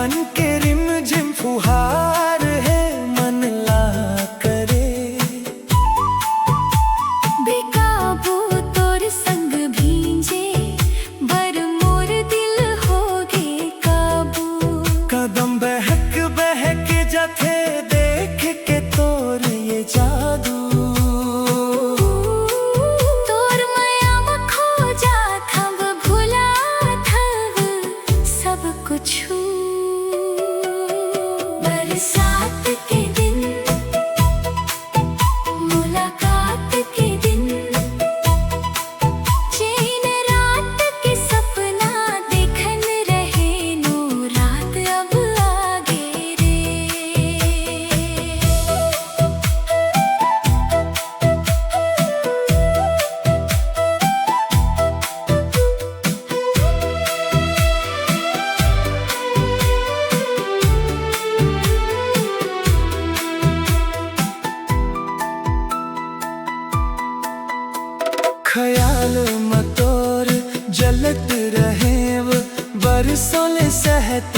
मन के रिमझिम फुहार है मन ला करे। बेकाबू तोर संग भींजे बर मोर दिल होगे काबू। कदम बहक बहक जाथे देख के तोर ये जादू। तोर माया में खो जात हम भुलात हव सब कुछु। बरसात के दिन मुलाकात के दिन चैन रात के सपना देखन रहे नो रात अब आगे रे। ख्याल में तोर जलत रहे बरसों ले सहत